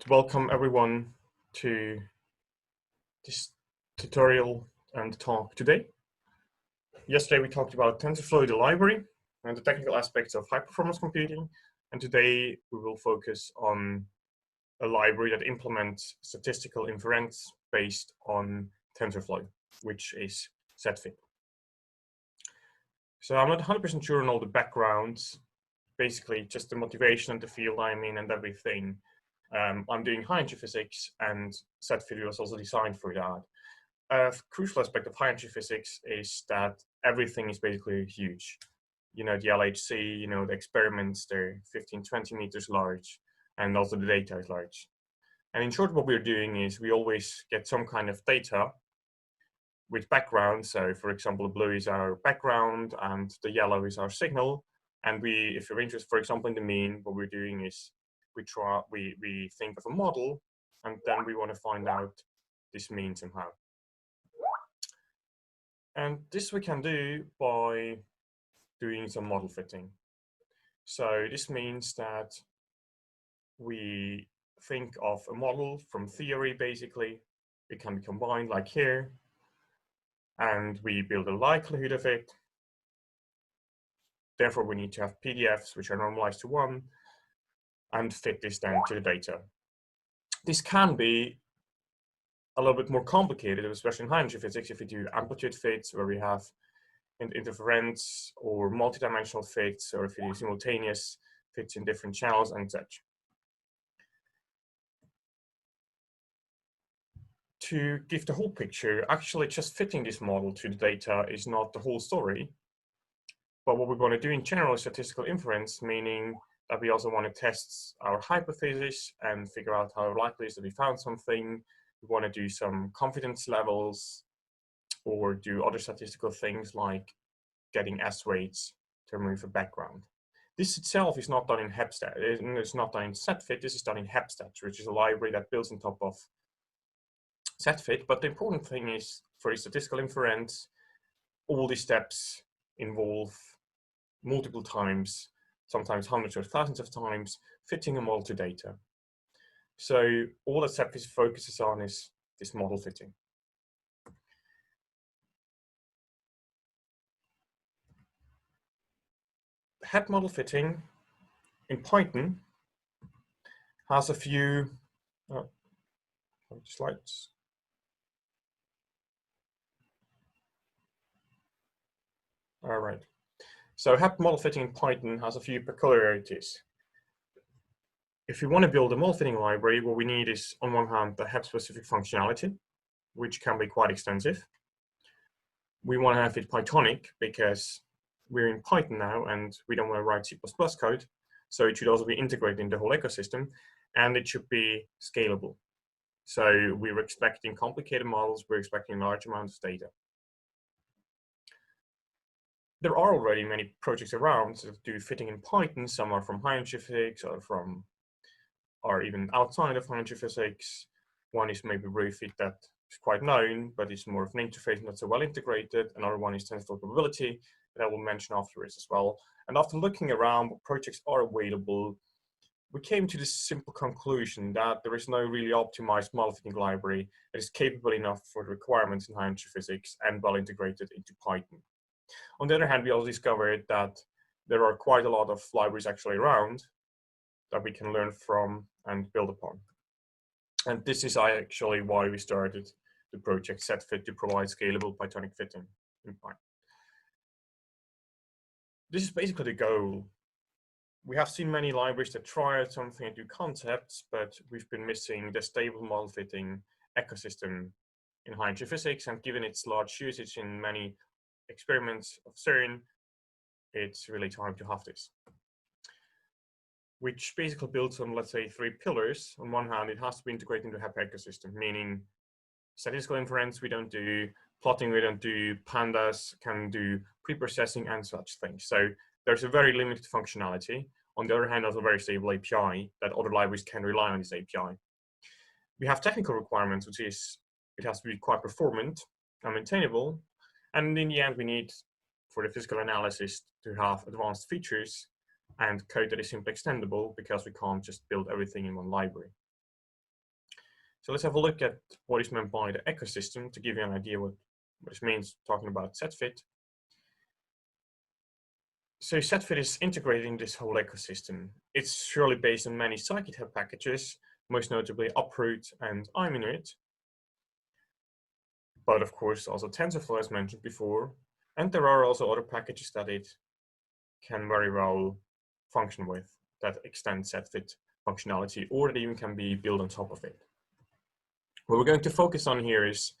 Welcome everyone to this tutorial and talk today. Yesterday we talked about TensorFlow, the library, and the technical aspects of high-performance computing. And today we will focus on a library that implements statistical inference based on TensorFlow, which is zfit. So I'm not 100% sure on all the backgrounds, basically just the motivation and the field I'm in and everything. I'm doing high-energy physics, and zfit was also designed for that. A crucial aspect of high-energy physics is that everything is basically huge. You know, the LHC, you know, the experiments, they're 15, 20 meters large, and also the data is large. And in short, what we're doing is we always get some kind of data with background. So for example, the blue is our background and the yellow is our signal. And if you're interested, for example, in the mean, what we're doing is we think of a model, and then we want to find out this mean somehow. And this we can do by doing some model fitting. So this means that we think of a model from theory, basically. It can be combined like here, and we build a likelihood of it. Therefore, we need to have PDFs, which are normalized to 1, and fit this down to the data. This can be a little bit more complicated, especially in high-energy physics, if we do amplitude fits, where we have interference or multidimensional fits, or if we do simultaneous fits in different channels and such. To give the whole picture, actually just fitting this model to the data is not the whole story. But what we want to do in general is statistical inference, meaning that we also want to test our hypothesis and figure out how likely it is that we found something. We want to do some confidence levels or do other statistical things like getting S weights to remove a background. This itself is not done in hepstats. It's not done in zfit. This is done in hepstats, which is a library that builds on top of zfit. But the important thing is, for statistical inference, all these steps involve multiple times, sometimes hundreds or thousands of times, fitting a model to data. So all that zfit focuses on is this model fitting. Hep model fitting in Python has a few slides. All right. So hep model fitting in Python has a few peculiarities. If we want to build a model fitting library, what we need is, on one hand, the hep-specific functionality, which can be quite extensive. We want to have it Pythonic because we're in Python now and we don't want to write C++ code. So it should also be integrated in the whole ecosystem, and it should be scalable. So we're expecting complicated models, we're expecting large amounts of data. There are already many projects around that do fitting in Python. Some are from high-energy physics, or even outside of high-energy physics. One is maybe Refit, that is quite known, but it's more of an interface, not so well integrated. Another one is TensorFlow probability, that I will mention afterwards as well. And after looking around what projects are available, we came to this simple conclusion that there is no really optimized model fitting library that is capable enough for the requirements in high-energy physics and well integrated into Python. On the other hand, we also discovered that there are quite a lot of libraries actually around that we can learn from and build upon. And this is actually why we started the project zfit to provide scalable Pythonic fitting in Python. This is basically the goal. We have seen many libraries that try out something and do concepts, but we've been missing the stable model fitting ecosystem in high-energy physics, and given its large usage in many experiments of CERN, it's really time to have this. Which basically builds on, let's say, 3 pillars. On one hand, it has to be integrated into the HEP ecosystem, meaning statistical inference we don't do, plotting we don't do, pandas can do pre-processing and such things. So there's a very limited functionality. On the other hand, there's a very stable API that other libraries can rely on this API. We have technical requirements, which is it has to be quite performant and maintainable. And in the end, we need, for the physical analysis, to have advanced features and code that is simply extendable, because we can't just build everything in one library. So let's have a look at what is meant by the ecosystem to give you an idea what this means talking about zfit. So zfit is integrating this whole ecosystem. It's surely based on many scikit packages, most notably uproot and unbinned, but of course also TensorFlow as mentioned before, and there are also other packages that it can very well function with that extend zfit functionality, or that even can be built on top of it. What we're going to focus on here is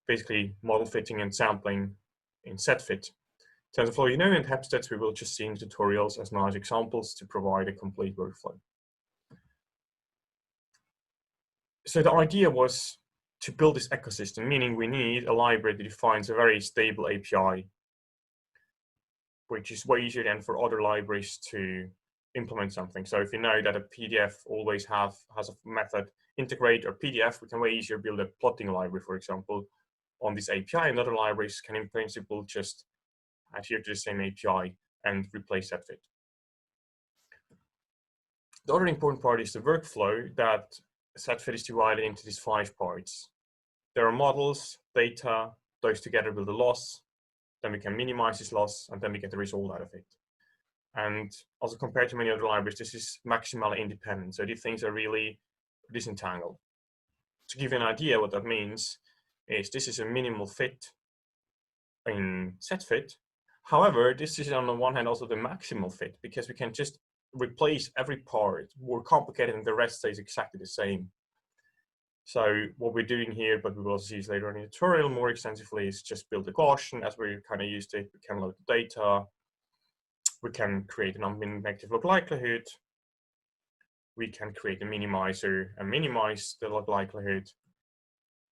basically model fitting and sampling in zfit. TensorFlow, and hepstats we will just see in tutorials as nice examples to provide a complete workflow. So the idea was to build this ecosystem, meaning we need a library that defines a very stable API, which is way easier than for other libraries to implement something. So if you know that a PDF always has a method integrate or PDF, we can way easier build a plotting library, for example, on this API, and other libraries can in principle just adhere to the same API and replace zfit. The other important part is the workflow, that zfit is divided into these 5 parts. There are models, data, those together build a loss, then we can minimize this loss, and then we get the result out of it. And also compared to many other libraries, this is maximally independent. So these things are really disentangled. To give you an idea what that means is this is a minimal fit in zfit. However, this is on the one hand also the maximal fit, because we can just replace every part more complicated and the rest stays exactly the same. So what we're doing here, but we will see later on in the tutorial more extensively, is just build a Gaussian as we're kind of used to it. We can load the data. We can create an unbinned negative log likelihood. We can create a minimizer and minimize the log likelihood.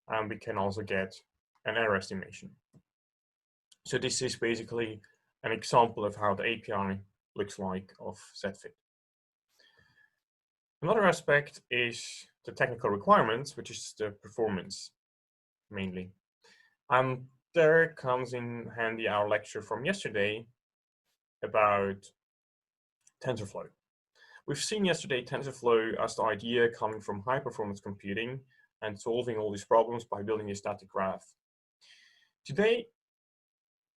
And we can also get an error estimation. So this is basically an example of how the API looks like of zfit. Another aspect is the technical requirements, which is the performance mainly. There comes in handy our lecture from yesterday about TensorFlow. We've seen yesterday TensorFlow as the idea coming from high performance computing and solving all these problems by building a static graph. Today,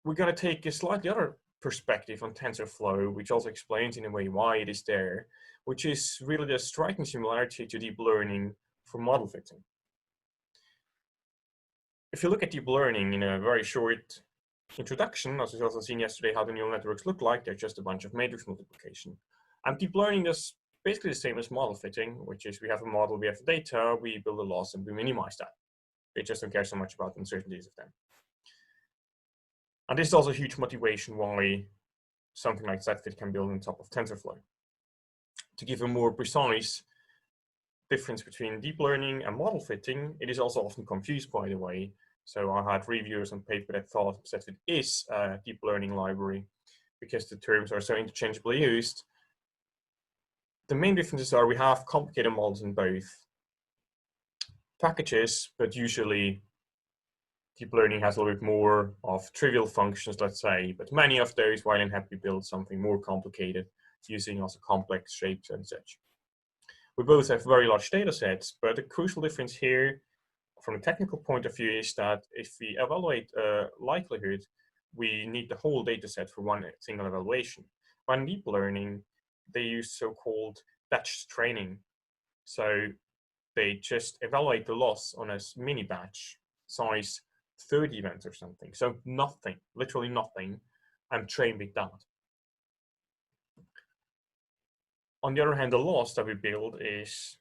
we're going to take a slightly other perspective on TensorFlow, which also explains in a way why it is there, which is really the striking similarity to deep learning for model fitting. If you look at deep learning in a very short introduction, as we've also seen yesterday how the neural networks look like, they're just a bunch of matrix multiplication. And deep learning is basically the same as model fitting, which is we have a model, we have data, we build a loss, and we minimize that. We just don't care so much about the uncertainties of them. And this is also a huge motivation why something like zfit can build on top of TensorFlow. To give a more precise difference between deep learning and model fitting, it is also often confused, by the way. So I had reviewers on paper that thought zfit is a deep learning library because the terms are so interchangeably used. The main differences are we have complicated models in both packages, but usually deep learning has a little bit more of trivial functions, let's say, but many of those, while in Happy, build something more complicated using also complex shapes and such. We both have very large data sets, but the crucial difference here from a technical point of view is that if we evaluate likelihood, we need the whole data set for one single evaluation. But in deep learning, they use so-called batch training. So they just evaluate the loss on a mini batch size 30 events or something. So nothing, literally nothing, and train with that. On the other hand, the loss that we build is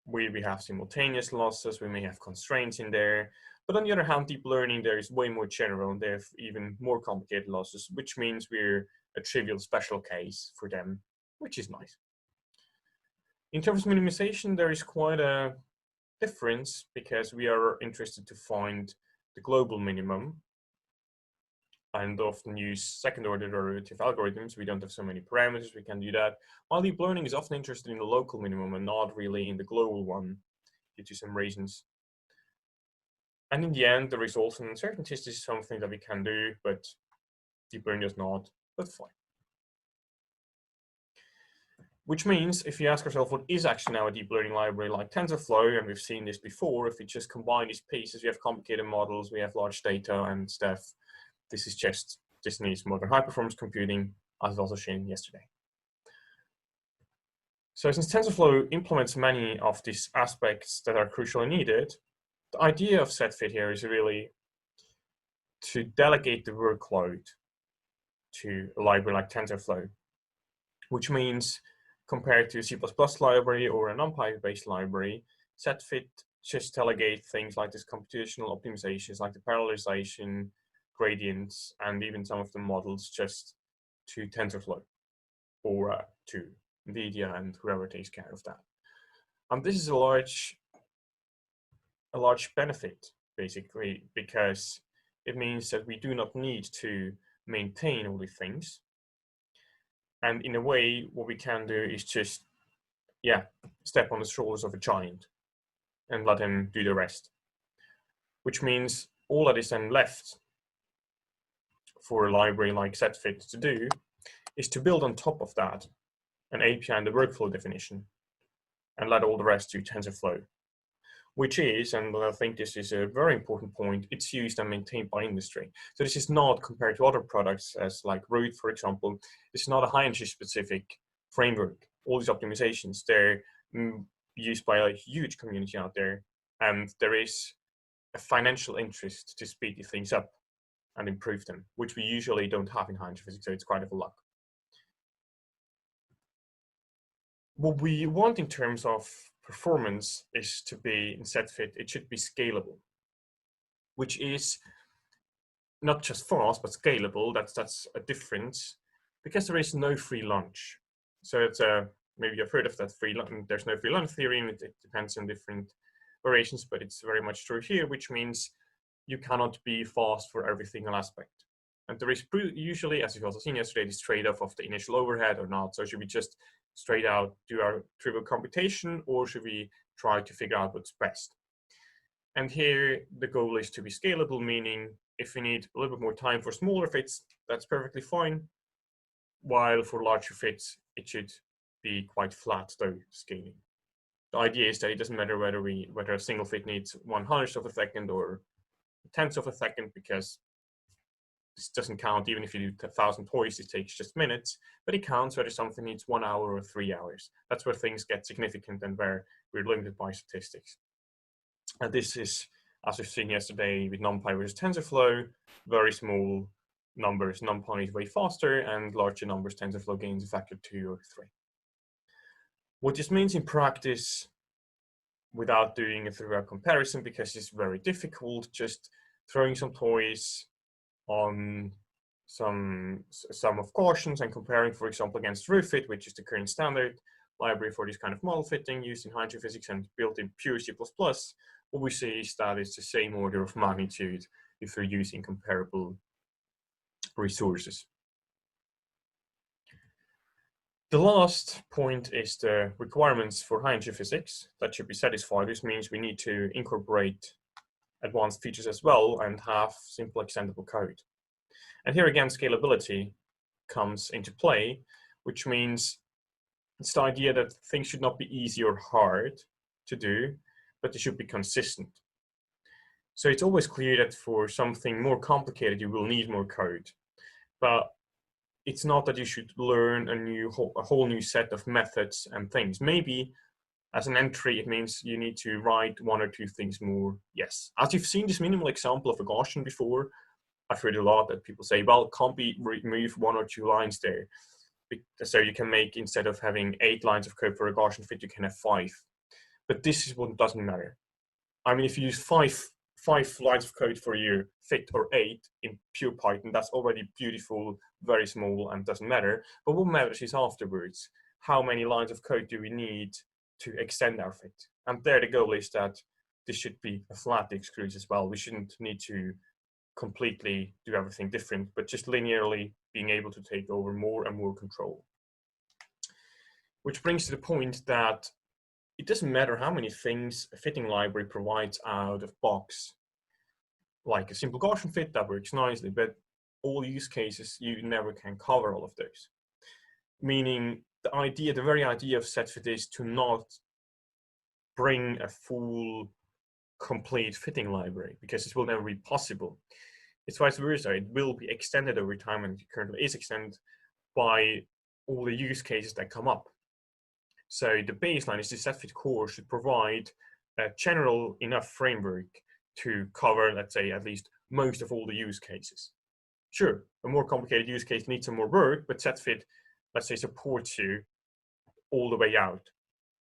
we have simultaneous losses, we may have constraints in there. But on the other hand, deep learning, there is way more general, and they have even more complicated losses, which means we're a trivial special case for them, which is nice. In terms of minimization, there is quite a difference because we are interested to find the global minimum and often use second-order derivative algorithms. We don't have so many parameters, we can do that. While deep learning is often interested in the local minimum and not really in the global one due to some reasons. And in the end, the results and uncertainties is something that we can do, but deep learning does not, but fine. Which means if you ask yourself what is actually now a deep learning library like TensorFlow, and we've seen this before, if we just combine these pieces, we have complicated models, we have large data and stuff. This needs modern high performance computing, as was also shown yesterday. So since TensorFlow implements many of these aspects that are crucially needed, the idea of zfit here is really to delegate the workload to a library like TensorFlow, which means compared to a C++ library or a NumPy-based library, zfit just delegate things like this computational optimizations, like the parallelization, gradients, and even some of the models just to TensorFlow or to NVIDIA and whoever takes care of that. And this is a large benefit, basically, because it means that we do not need to maintain all these things. And in a way, what we can do is just, step on the shoulders of a giant and let him do the rest. Which means all that is then left for a library like zfit to do is to build on top of that an API and the workflow definition and let all the rest do TensorFlow, which is, and I think this is a very important point, it's used and maintained by industry. So this is not compared to other products as like Root, for example. This is not a high-energy specific framework. All these optimizations, they're used by a huge community out there, and there is a financial interest to speed these things up and improve them, which we usually don't have in high-energy physics, so it's quite of a luck. What we want in terms of performance is to be in zfit, it should be scalable, which is not just fast, but scalable. That's a difference, because there is no free lunch. So it's maybe you've heard of that there's no free lunch theory, and it depends on different variations, but it's very much true here, which means you cannot be fast for every single aspect. And there is usually, as you've also seen yesterday, this trade-off of the initial overhead or not. So should we just straight out do our trivial computation, or should we try to figure out what's best? And here the goal is to be scalable, meaning if we need a little bit more time for smaller fits, that's perfectly fine. While for larger fits, it should be quite flat though scaling. The idea is that it doesn't matter whether a single fit needs 1/100th of a second or 1/10th of a second, because this doesn't count. Even if you do 1,000 toys, it takes just minutes, but it counts whether something needs 1 hour or 3 hours. That's where things get significant and where we're limited by statistics. And this is, as we've seen yesterday with NumPy versus TensorFlow, very small numbers, NumPy is way faster, and larger numbers, TensorFlow gains a factor 2 or 3. What this means in practice, without doing a thorough comparison, because it's very difficult, just throwing some toys on some sum of cautions and comparing, for example, against zfit, which is the current standard library for this kind of model fitting used in high-energy physics and built in pure C++, what we see is that it's the same order of magnitude if we're using comparable resources. The last point is the requirements for high-energy physics that should be satisfied. This means we need to incorporate advanced features as well and have simple extendable code. And here again, scalability comes into play, which means it's the idea that things should not be easy or hard to do, but they should be consistent. So it's always clear that for something more complicated, you will need more code. But it's not that you should learn a whole new set of methods and things. Maybe as an entry, it means you need to write 1 or 2 things more. Yes. As you've seen this minimal example of a Gaussian before, I've heard a lot that people say, well, can't we remove 1 or 2 lines there? So you can make, instead of having 8 lines of code for a Gaussian fit, you can have 5. But this is what doesn't matter. I mean, if you use 5 lines of code for your fit or 8 in pure Python, that's already beautiful, very small, and doesn't matter. But what matters is afterwards, how many lines of code do we need to extend our fit? And there the goal is that this should be a flat exclude as well. We shouldn't need to completely do everything different, but just linearly being able to take over more and more control. Which brings to the point that it doesn't matter how many things a fitting library provides out of box. Like a simple Gaussian fit, that works nicely, but all use cases, you never can cover all of those. Meaning the very idea of zfit is to not bring a full, complete fitting library, because this will never be possible. It's vice versa. It will be extended over time, and it currently is extended by all the use cases that come up. So the baseline is the zfit core should provide a general enough framework to cover, let's say, at least most of all the use cases. Sure, a more complicated use case needs some more work, but zfit, let's say, supports you all the way out.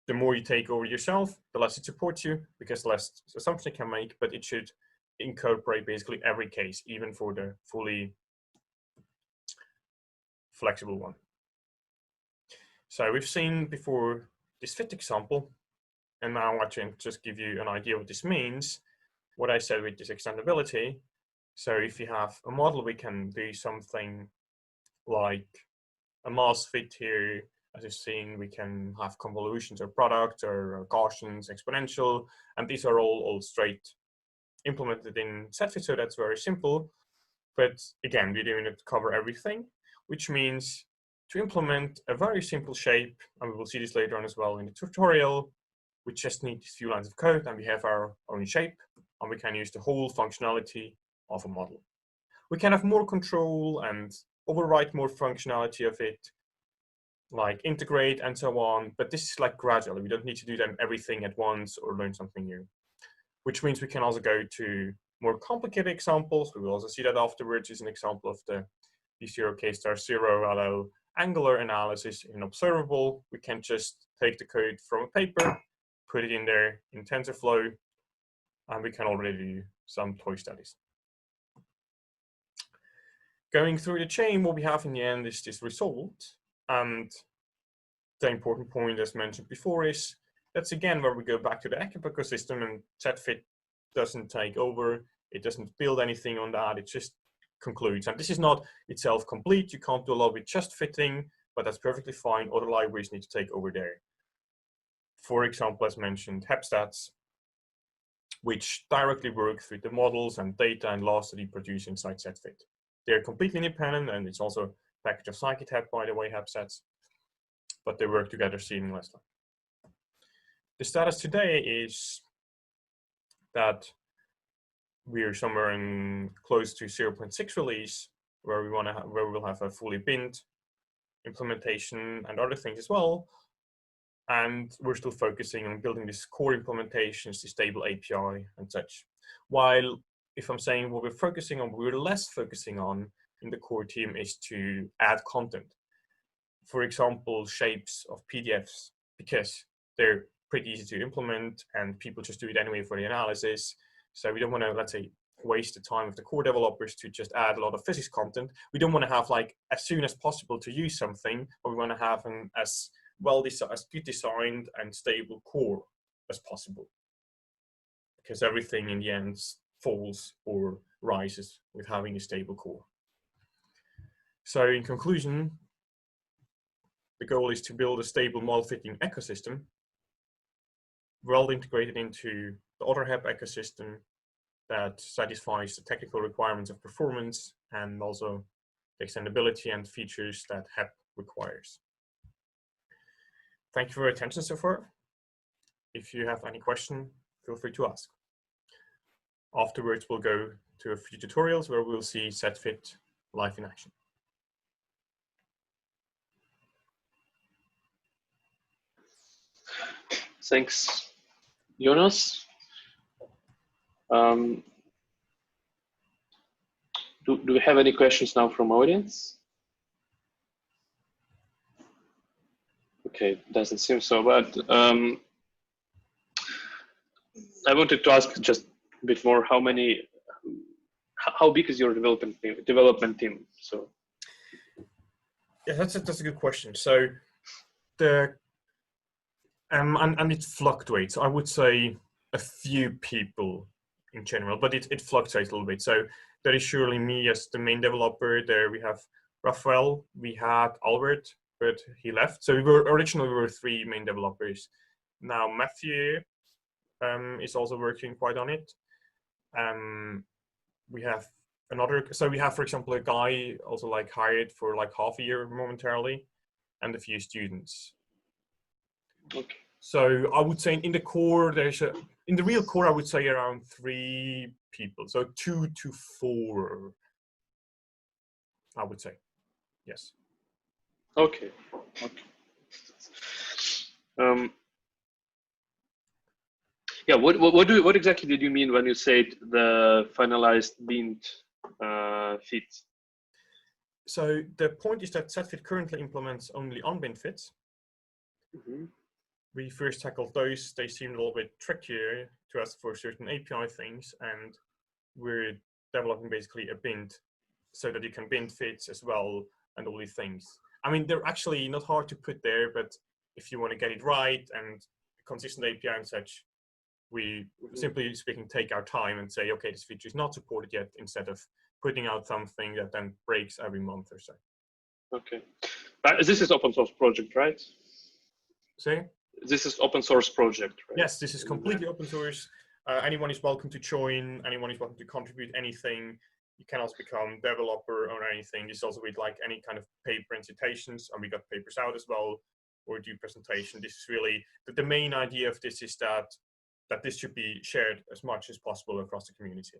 The more you take over yourself, the less it supports you, because the less assumptions it can make, but it should incorporate basically every case, even for the fully flexible one. So we've seen before this fit example, and now I can just give you an idea what this means. What I said with this extendability. So if you have a model, we can do something like a mass fit here. As you've seen, we can have convolutions or products or Gaussians, exponential, and these are all straight implemented in zfit, so that's very simple. But again, we're doing it to cover everything, which means to implement a very simple shape, and we will see this later on as well in the tutorial, we just need a few lines of code and we have our own shape, and we can use the whole functionality of a model. We can have more control and overwrite more functionality of it, like integrate and so on, but this is like gradually. We don't need to do them everything at once or learn something new, which means we can also go to more complicated examples. We will also see that afterwards is an example of the B0 K star 0 allow angular analysis in observable. We can just take the code from a paper, put it in there in TensorFlow, and we can already do some toy studies. Going through the chain, what we have in the end is this result. And the important point, as mentioned before, is that's again where we go back to the ecosystem, and zfit doesn't take over. It doesn't build anything on that. It just concludes. And this is not itself complete. You can't do a lot with just fitting, but that's perfectly fine. Other libraries need to take over there. For example, as mentioned, hepstats, which directly work with the models and data and laws that you produce inside zfit. They're completely independent, and it's also a package of scikit-hep, by the way, hepstats, but they work together seamlessly. The status today is that we're somewhere in close to 0.6 release, where we'll have a fully binned implementation and other things as well. And we're still focusing on building this core implementations, the stable API and such. While if I'm saying what we're focusing on, we're less focusing on in the core team is to add content. For example, shapes of PDFs, because they're pretty easy to implement and people just do it anyway for the analysis. So we don't want to, let's say, waste the time of the core developers to just add a lot of physics content. We don't want to have like as soon as possible to use something, but we want to have an as good designed and stable core as possible, because everything in the end falls or rises with having a stable core. So in conclusion, the goal is to build a stable model fitting ecosystem, well integrated into the other HEP ecosystem that satisfies the technical requirements of performance and also the extendability and features that HEP requires. Thank you for your attention so far. If you have any question, feel free to ask. Afterwards, we'll go to a few tutorials where we'll see zfit live in action. Thanks, Jonas. Do we have any questions now from audience? Okay, doesn't seem so, but I wanted to ask just a bit more. How big is your development team? So yeah, that's a good question. So the and it fluctuates. I would say a few people in general, but it fluctuates a little bit. So there is surely me as the main developer. There we have Raphael, we had Albert, but he left. So originally we were 3 main developers. Now Matthew is also working quite on it. We have another, so we have, for example, a guy also like hired for like half a year momentarily. and a few students. Okay. So I would say in the core, in the real core, I would say around 3 people. So 2 to 4, I would say. Yes. Okay. Okay. Yeah. What exactly did you mean when you said the finalized binned fit? So the point is that zfit currently implements only unbinned fits. Mm-hmm. We first tackled those. They seemed a little bit trickier to us for certain API things, and we're developing basically a binned so that you can bind fits as well and all these things. I mean, they're actually not hard to put there, but if you want to get it right and consistent API and such, we simply speaking take our time and say, okay, this feature is not supported yet, instead of putting out something that then breaks every month or so. Okay. This is open source project, right? See? This is open source project, right? Yes, this is completely open source. Anyone is welcome to join. Anyone is welcome to contribute anything. You can also become developer or anything. This is also with like any kind of paper and citations, and we got papers out as well, or do presentation. This is really the main idea of this is that this should be shared as much as possible across the community.